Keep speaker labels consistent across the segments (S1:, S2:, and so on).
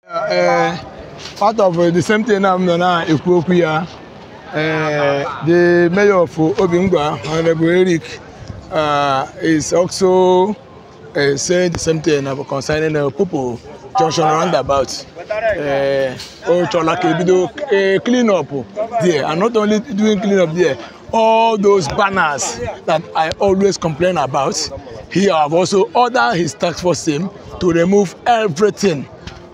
S1: Part of the same thing I'm now the mayor of Obingwa, Honorable Eric, is also saying the same thing concerning Popo Junction roundabout. Clean up there, and not only doing clean up there, all those banners that I always complain about, he have also ordered his task force team to remove everything.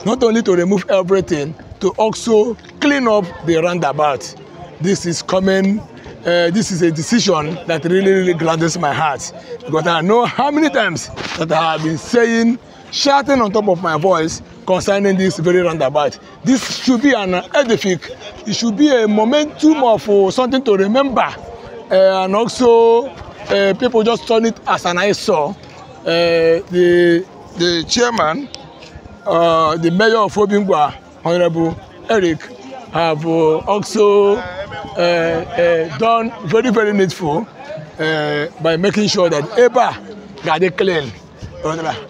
S1: Not only to remove everything, to also clean up the roundabout. This is coming. This is a decision that really gladdens my heart, because I know how many times that I have been saying, shouting on top of my voice concerning this very roundabout. This should be an edifice. It should be a momentum of something to remember, and also people just turn it as an eyesore. The chairman, the mayor of Obingwa, Honorable Eric, have also done very needful by making sure that Eba got it clean,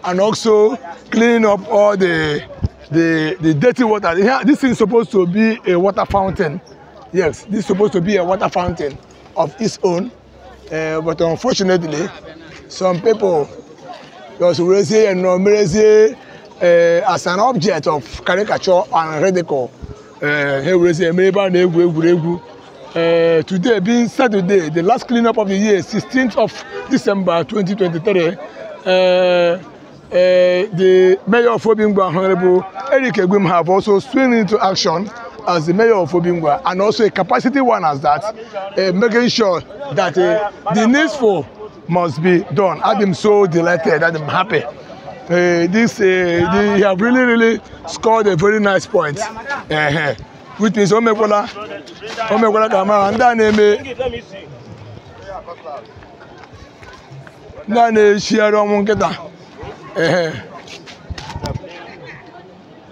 S1: and also cleaning up all the dirty water. This is supposed to be a water fountain. Yes, this is supposed to be a water fountain of its own, but unfortunately, some people just raise it and as an object of caricature and ridicule. Today being Saturday, the last cleanup of the year, 16th of December 2023, the mayor of Obingwa, Honorable Eric Egwim, have also swung into action as the mayor of Obingwa, and also a capacity one as that, making sure that the needful must be done. I'm so delighted, I'm happy. They have really scored a very nice point. Which means Omekola Kamara and then share on Monketa.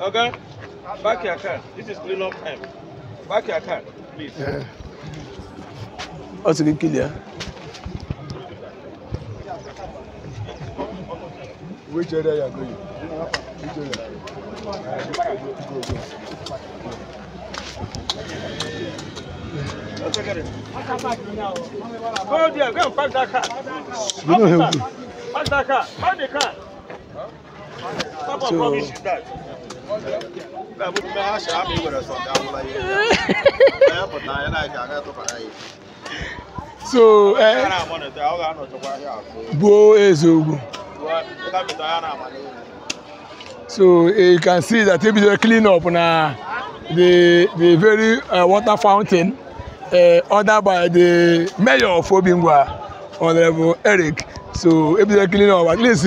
S2: Okay, back your car. This is clean up time. Back your car, please.
S1: What's the kill ya? Which area you are going? Which area?
S2: Go there, go and park that car. Park that car. Park the car. Stop on promise that.
S1: So, so you can see that if you clean up now the very water fountain ordered by the mayor of Obingwa, Honorable Eric. So if you clean up, at least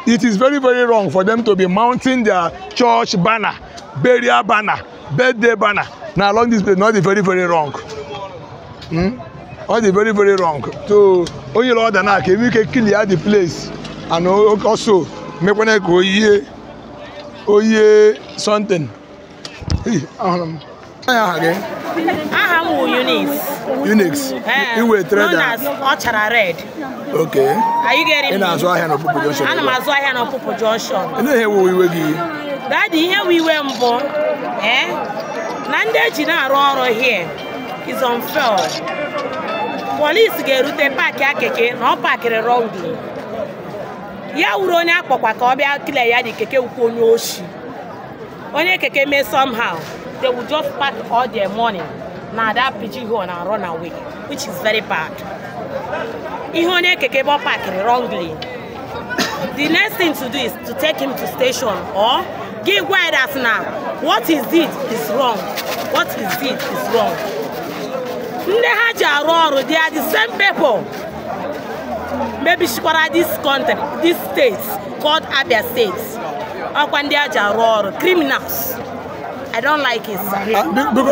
S1: it is very wrong for them to be mounting their church banner, burial banner, birthday banner. Now along this place, not the very wrong. Not the very wrong. So when you order now, we can clear the place, and also make one go something. Unix. You were trader.
S3: Known as Ultra Red.
S1: Okay.
S3: Are you getting me?
S1: I'm as well Popo Junction.
S3: I'm as well Popo Junction.
S1: Here we will give.
S3: Daddy, here we were born. Nande Jina Roro here is unfair. Police get route park keke, no park the wrongly. Ya uronya kwa obia kile ya di keke ukonyo oshi. Onye keke may somehow they will just pack all their money. Now that pigeon hole and run away, which is very bad. Ihone keke bo park wrongly. The next thing to do is to take him to station or give guidance now. What is it is wrong. What is it is wrong. They are the same people. Maybe she got this country, this state called Abia States. Or when they are criminals. I don't like it.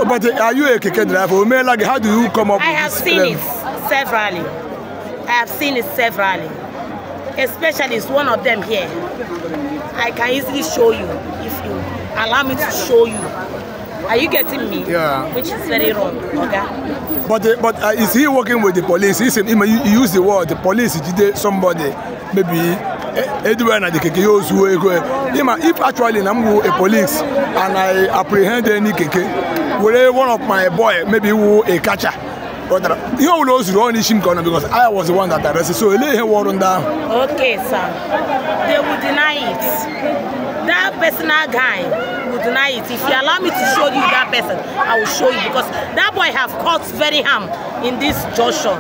S1: But are you a keke driver? How do you come up?
S3: I have seen it severally. I have seen it severally. Especially it's one of them here. I can easily show you if you allow me to show you. Are you getting me?
S1: Yeah.
S3: Which is very wrong. Okay.
S1: But is he working with the police? He used the word the police. Somebody maybe anywhere na the keke use we go. If actually I'm a police and I apprehend any keke, will one of my boy maybe who a catcher. But you will also run him corner because I was the one that arrested. So lay him warrant down.
S3: Okay, sir. They will deny it. That personal guy will deny it. If you allow me to show you that person, I will show you because that boy have caused very harm in this junction.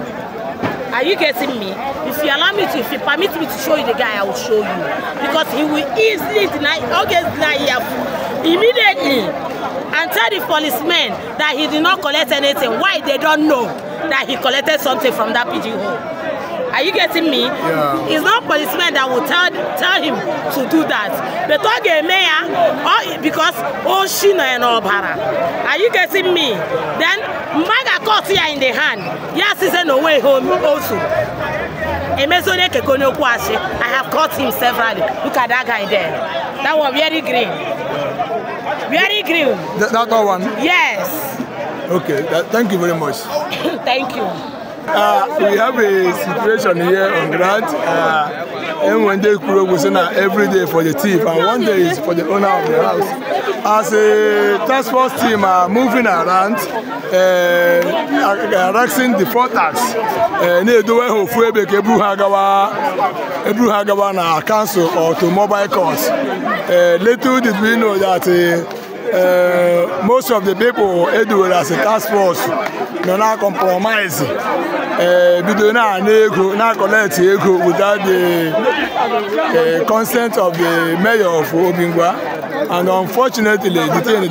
S3: Are you getting me? If you allow me to, if you permit me to show you the guy, I will show you. Because he will easily deny, immediately, and tell the policemen that he did not collect anything. Why they don't know that he collected something from that pigeon hole? Are you getting me?
S1: Yeah.
S3: It's not policemen that will tell him to do that. But okay, mayor, because she no bara. Are you getting me? Then Maga caught here in the hand. Yes, is no way home also. I have caught him severally. Look at that guy there. That one very green. Very green.
S1: That one?
S3: Yes.
S1: Okay, thank you very much.
S3: Thank you.
S1: We have a situation here on ground. And one day every day for the thief, and one day is for the owner of the house. As a task force team are moving around, arresting the defaulters. Ebru Hagawa na council or to mobile courts. Little did we know that most of the people Edward as a task force do not compromise. We do not collect ego without the consent of the mayor of Obingwa, and unfortunately the thing is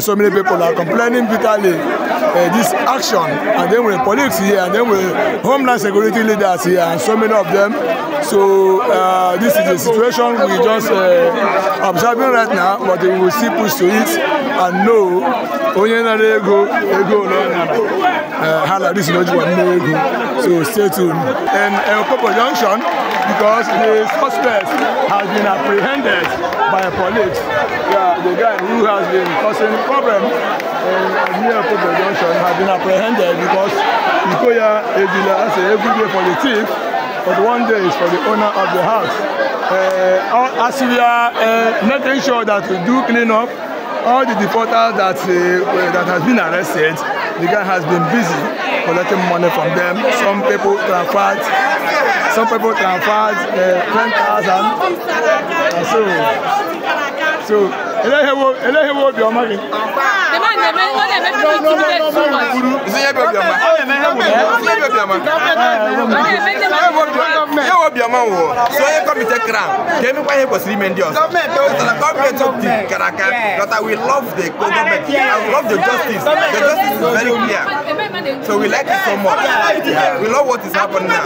S1: so many people are complaining bitterly this action, and then with the police here, and then with Homeland Security leaders here, and so many of them. So this is the situation we just observing right now, but we will see push to it and know this is not one ego. So stay tuned. And Kopo Junction, because the suspect has been apprehended by police. Yeah, the guy who has been causing problems near Kopo Junction has been apprehended because Ikoya Ejila has every day for the thief, but one day is for the owner of the house. As we are making sure that we do clean up all the defaulters that has been arrested, the guy has been busy collecting money from them. Some people transferred 10,000. So
S4: we love the government. I love the justice. The justice is very clear. So we like it so much. We love what is happening now.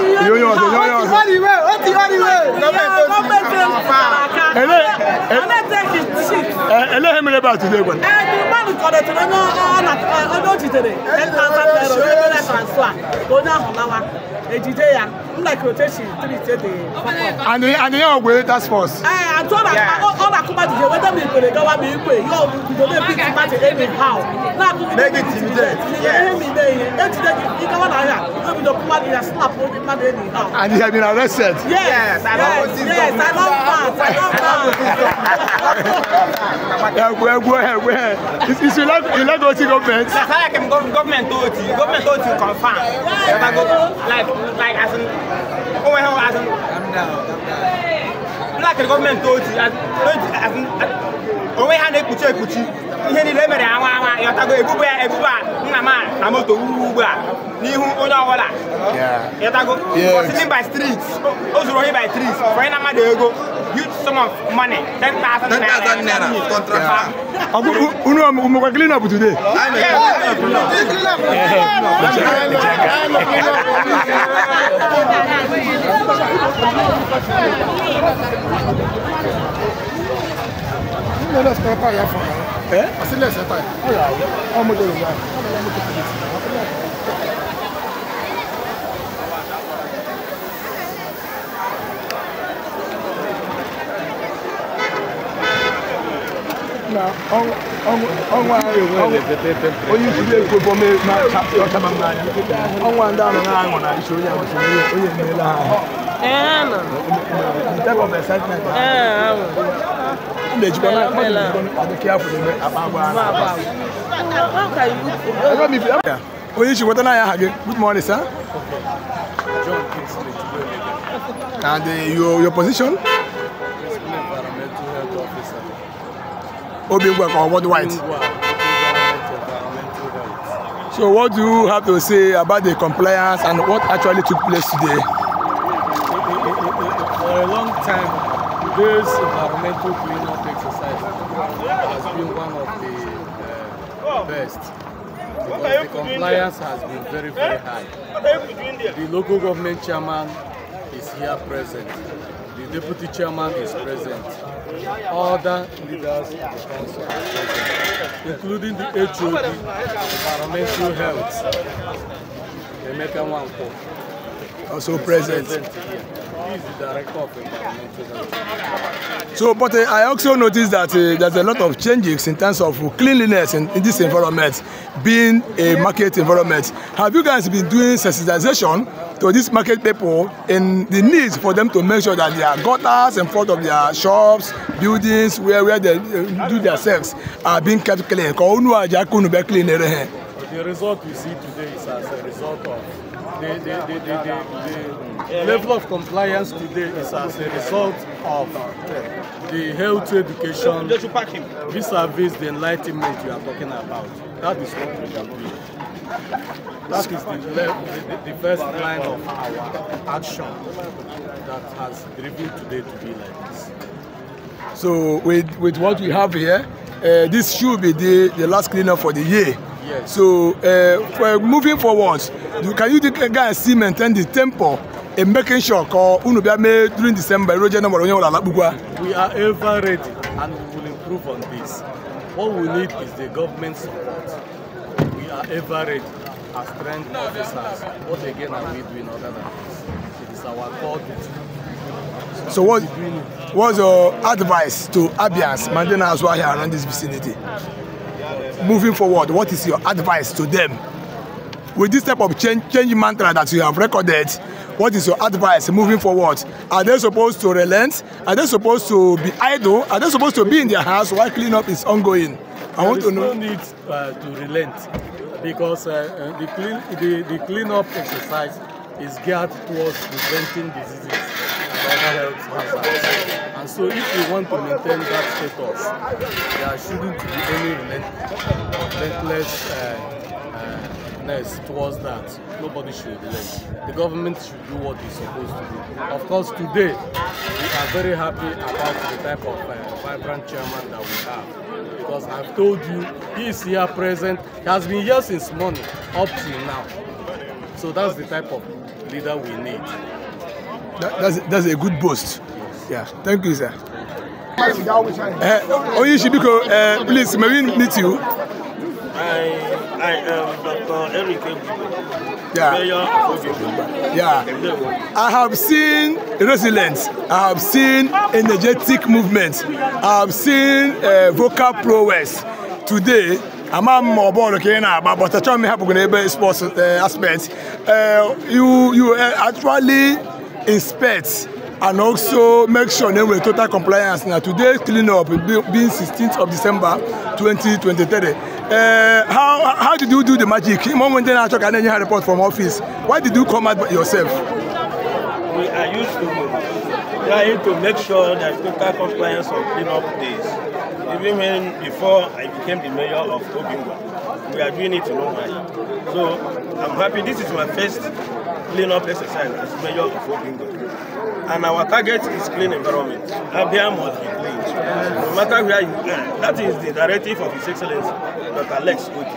S2: Like rotation,
S1: and the young way Taskforce.
S2: I told her all that come out here, whether we go, you don't make it matter anyhow. Now, make it
S1: and he has been arrested.
S2: Yes, I love
S1: It's illegal to government.
S5: That's how I can government to confirm. Like as an like the government told you as ihe niile mere anwa yotago ebuba na moto ugba n'ihu onye ọwala yotago sitting by streets ozuro him by trees for any amount ego huge sum of money 10,000 naira contract
S1: uno clean up today. now. On one, you should be able to make my chapter of Tamamania. On one down and I show you what you type of excitement. Be careful about good morning, sir. And your position?
S6: Environmental health officer.
S1: Obingwa or worldwide. So what do you have to say about the compliance and what actually took place today?
S6: For a long time, this environmental cleanup exercise has been one of the best. Because the compliance has been very, very high. The local government chairman is here present. The deputy chairman is present. Other leaders of the council are present, including the HOD, environmental health, Emeka Wanko.
S1: Also present.
S6: He is the director of environmental health.
S1: So, but I also noticed that there's a lot of changes in terms of cleanliness in this environment, being a market environment. Have you guys been doing sensitization to these market people in the needs for them to make sure that there are gutters in front of their shops, buildings, where they do their sales are being kept clean?
S6: The result we see today is as a result of the level of compliance today is as a result of the health education vis-a-vis the enlightenment you are talking about. That is what we are doing. That is the first line of our action that has driven today to be like this.
S1: So with what we have here, this should be the last cleanup for the year.
S6: Yes.
S1: So for moving forward, can you guys see maintain the tempo in making sure during December? We
S6: are ever ready and we will improve on this. What we need is the government support. We are ever ready as trained officers. What again are we doing other than this? It is our core duty.
S1: So what's your advice to Abians, Mandela as well here around this vicinity? Moving forward, what is your advice to them? With this type of change mantra that you have recorded, what is your advice moving forward? Are they supposed to relent? Are they supposed to be idle? Are they supposed to be in their house while cleanup is ongoing? I want to know.
S6: There is no need to relent because the cleanup exercise is geared towards preventing diseases and other health hazards. And so if we want to maintain that status, there shouldn't be any relentlessness towards that. Nobody should relent. The government should do what it's supposed to do. Of course, today, we are very happy about the type of vibrant chairman that we have. Because I've told you, he is here present. He has been here since morning up till now. So that's the type of leader we need.
S1: That's a good boast. Yeah, thank you, sir. Oyishibiko, please, may we meet you?
S2: I am Dr. Eric.
S1: Yeah. I have seen resilience. I have seen energetic movement. I have seen vocal prowess. Today, I'm more about but I try to help with the sports aspect. You actually inspect and also make sure that we're total compliance. Now today's cleanup being 16th of December 2023. How did you do the magic? Moment then I took an report from office. Why did you come out yourself?
S2: We are used to trying to make sure there's total compliance on cleanup days. Even when before I became the mayor of Obingwa, we are doing it in Obingwa. So I'm happy. This is my first cleanup exercise as mayor of Obingwa. And our target is clean environment. Abia must be clean. No matter where you are. That is the directive of His Excellency, Dr. Alex Oki.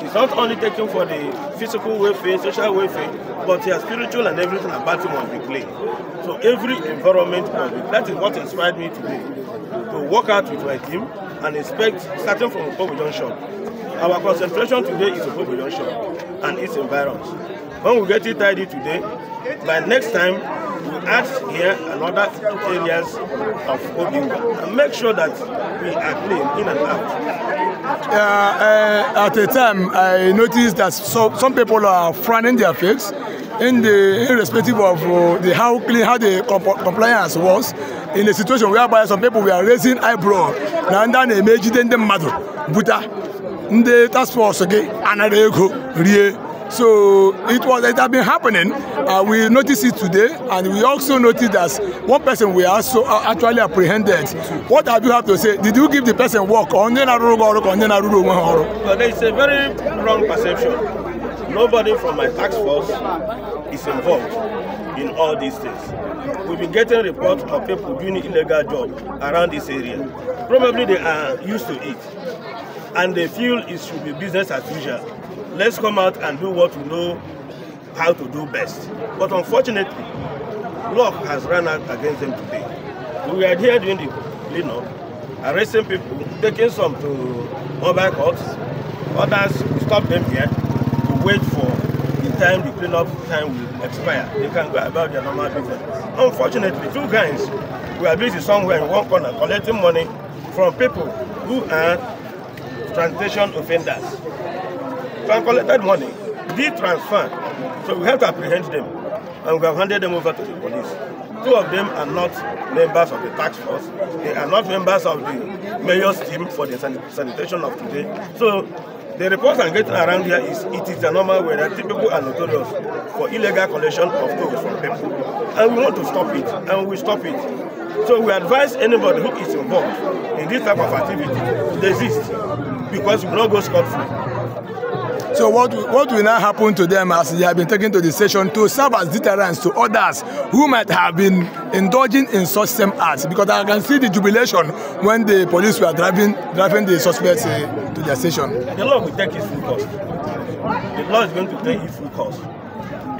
S2: It's not only taken for the physical welfare, social welfare, but your spiritual and everything about it must be clean. So every environment must be. That is what inspired me today to work out with my team and inspect, starting from Opobo Junction. Our concentration today is Opobo Junction and its environs. When we get it tidy today, by next time, we add here and other areas of Obingwa and make sure that we are clean in and out.
S1: At a time, I noticed that some people are frowning their face irrespective of how the compliance was in a situation whereby some people were raising eyebrow and then they made the mother buta the task force again and they so it had been happening. We noticed it today, and we also noticed that one person we also actually apprehended. What have you have to say? Did you give the person work? Well, there
S2: is a very wrong perception. Nobody from my task force is involved in all these things. We've been getting reports of people doing illegal jobs around this area. Probably they are used to it, and they feel it should be business as usual. Let's come out and do what we know how to do best. But unfortunately, luck has run out against them today. We are here doing the cleanup, arresting people, taking some to mobile courts. Others, we stop them here to wait for the time the cleanup time will expire. They can go about their normal business. Unfortunately, two guys were busy somewhere in one corner collecting money from people who are transportation offenders. So collected money, did transfer, so we have to apprehend them, and we have handed them over to the police. Two of them are not members of the task force. They are not members of the mayor's team for the sanitation of today. So the reports I'm getting around here is it is a normal way that people are notorious for illegal collection of tools from people, and we want to stop it, and we stop it. So we advise anybody who is involved in this type of activity to desist, because we will not go scot-free.
S1: So what will now happen to them as they have been taken to the station to serve as deterrence to others who might have been indulging in such same acts? Because I can see the jubilation when the police were driving the suspects to their station.
S2: The law will take its full cost. The law is going to take its full cost.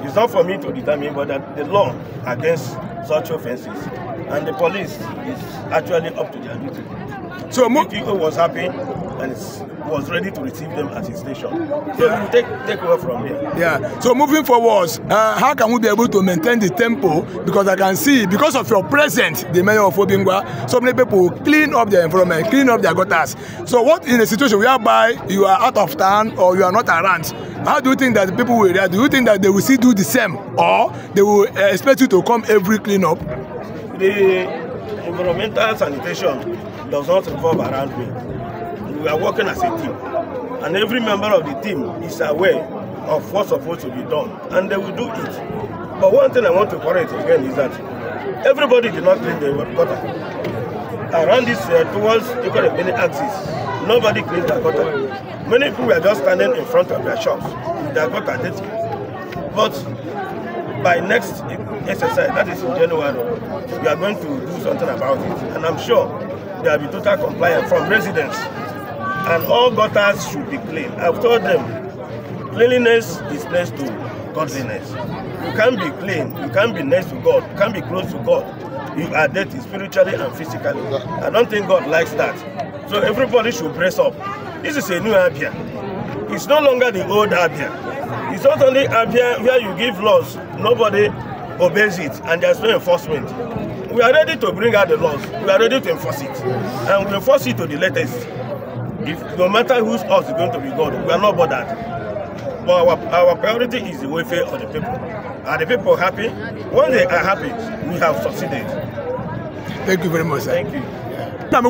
S2: It's not for me to determine, but that the law against such offences and the police is actually up to their duty. So Mutiko was happy and was ready to receive them at his station. So we will take over from here.
S1: Yeah. So moving forward, how can we be able to maintain the tempo? Because I can see, because of your presence, the mayor of Obingwa, so many people clean up their environment, clean up their gutters. So what in a situation whereby you are out of town or you are not around, how do you think that the people will react? Do you think that they will still do the same, or they will expect you to come every clean up?
S2: The environmental sanitation does not revolve around me. We are working as a team, and every member of the team is aware of what's supposed to be done, and they will do it. But one thing I want to correct again is that everybody did not clean the gutter. Around this towards the many axis, nobody cleaned their gutter. Many people were just standing in front of their shops with their gutter dirty. But by next exercise, that is in January, we are going to do something about it, and I'm sure there will be total compliance from residents, and all gutters should be clean. I've told them cleanliness is next to godliness. You can't be clean, you can't be next to God, you can't be close to God. You are dirty spiritually and physically. I don't think God likes that. So everybody should brace up. This is a new Abia. It's no longer the old Abia. It's not only Abia where you give laws, nobody obeys it, and there's no enforcement. We are ready to bring out the laws. We are ready to enforce it, and we enforce it to the latest. If no matter whose house is going to be God, we are not bothered. But our priority is the welfare of the people. Are the people happy? When they are happy, we have succeeded.
S1: Thank you very much, sir.
S2: Thank you.
S7: I'm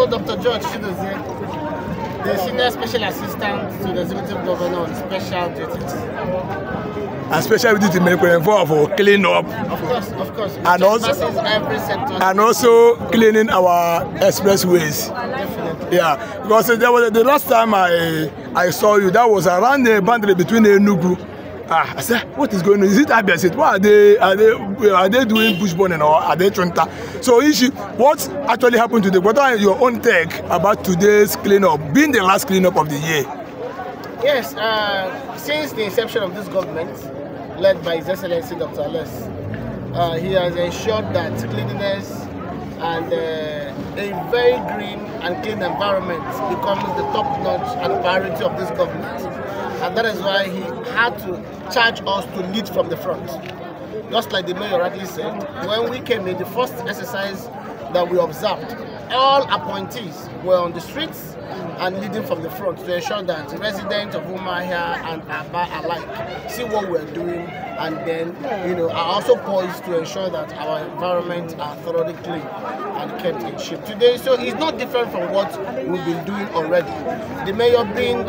S7: Dr. George Chidozie, the Senior Special Assistant to the Executive Governor on Special Duties.
S1: And special duty may involve for cleaning up.
S7: Of course.
S1: And also,
S7: every sector.
S1: And also cleaning our expressways.
S7: Definitely.
S1: Yeah, because there was the last time I saw you, that was around the boundary between Enugu. I said, what is going on? Is it Abia State? What are they doing bush burning, or are they Trenta? So what actually happened today? What are your own take about today's cleanup, being the last cleanup of the year?
S7: Yes, since the inception of this government, led by His Excellency Dr. Les, he has ensured that cleanliness and a very green and clean environment becomes the top notch and priority of this government. And that is why he had to charge us to lead from the front. Just like the mayor rightly said, when we came in, the first exercise that we observed, all appointees were on the streets and leading from the front to ensure that residents of Umuahia and Aba alike see what we're doing, and then, are also poised to ensure that our environment are thoroughly clean and kept in shape today. So it's not different from what we've been doing already. The mayor being,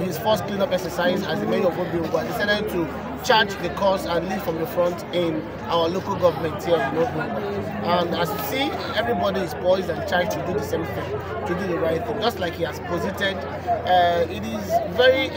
S7: his first cleanup exercise as the mayor of Obingwa, decided to charge the cause and lead from the front in our local government here in Obingwa. And as you see, everybody is poised and charged to do the same thing, to do the right thing. Just like he has posited, it is very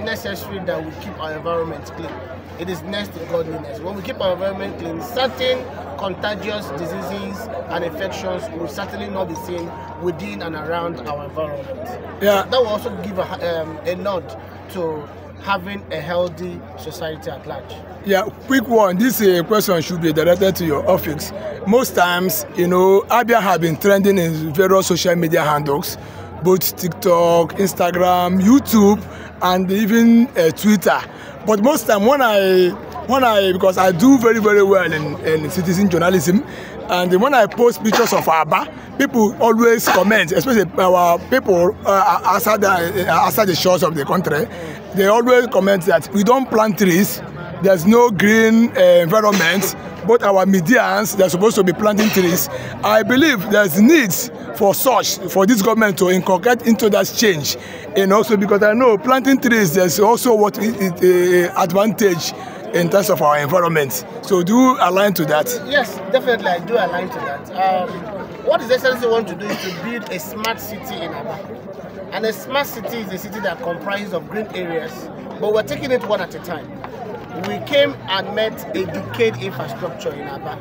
S7: necessary that we keep our environment clean. It is next to godliness. When we keep our environment clean, certain contagious diseases and infections will certainly not be seen within and around our environment. Yeah. That will also give a nod to having a healthy society at large.
S1: Yeah, quick one. This question should be directed to your office. Most times, Abia have been trending in various social media handles, both TikTok, Instagram, YouTube, and even Twitter. But most time because I do very, very well in citizen journalism, and when I post pictures of Aba, people always comment, especially our people outside the shores of the country. They always comment that we don't plant trees, there's no green environment, but our medians, they're supposed to be planting trees. I believe there's needs for this government to inculcate into that change. And also because I know planting trees, there's also what advantage in terms of our environment. So do you align to that?
S7: Yes, definitely I do align to that. What is essentially want to do is to build a smart city in Aba. And a smart city is a city that comprises of green areas, but we're taking it one at a time. We came and met a decayed infrastructure in Aba.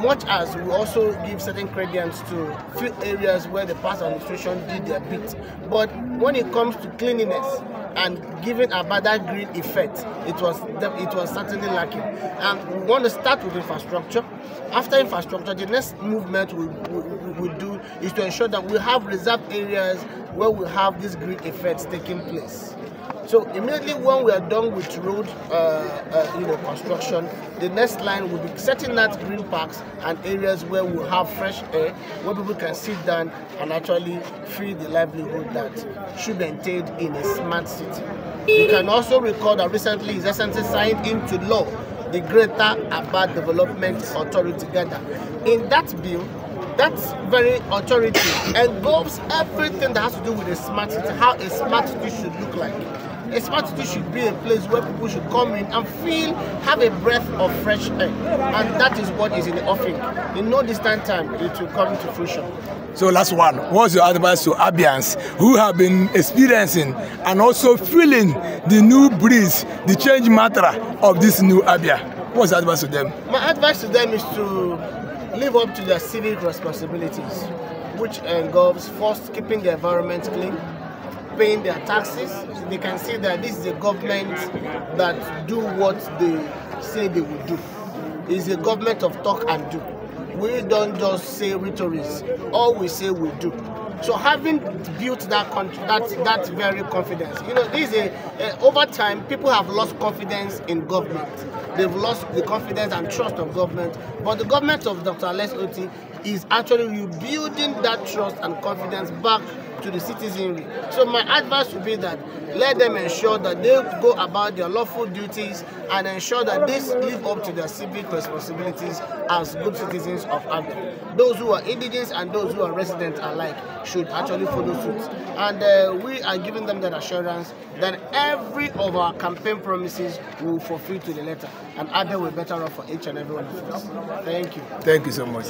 S7: Much as we also give certain credence to few areas where the past administration did their bit. But when it comes to cleanliness and giving Aba that green effect, it was certainly lacking. And we want to start with infrastructure. After infrastructure, the next movement we do is to ensure that we have reserved areas where we have these green effects taking place. So immediately when we are done with road construction, the next line will be setting out green parks and areas where we have fresh air, where people can sit down and actually feel the livelihood that should be maintained in a smart city. You can also recall that recently His Excellency signed into law the Greater Aba Development Authority (GADA). In that bill, that very authority engulfs everything that has to do with a smart city, how a smart city should look like. A smart city should be a place where people should come in and have a breath of fresh air. And that is what is in the offing. In no distant time, it will come to fruition.
S1: So last one, what's your advice to Abians who have been experiencing and also feeling the new breeze, the change matter of this new Abia? What's the advice to them? My advice to them is to live up to their civic responsibilities, which involves first keeping the environment clean, paying their taxes. They can see that this is a government that do what they say they will do. It's a government of talk and do. We don't just say rhetoric. All we say we do. So having built that very confidence, this is over time people have lost confidence in government. They've lost the confidence and trust of government. But the government of Dr. Alex Oti is actually rebuilding that trust and confidence back to the citizenry. So my advice would be that let them ensure that they go about their lawful duties and ensure that they live up to their civic responsibilities as good citizens of Abia. Those who are indigents and those who are residents alike should actually follow suit. And we are giving them that assurance that every of our campaign promises will fulfill to the letter. And Abia will be better off for each and every one of us. Thank you. Thank you so much.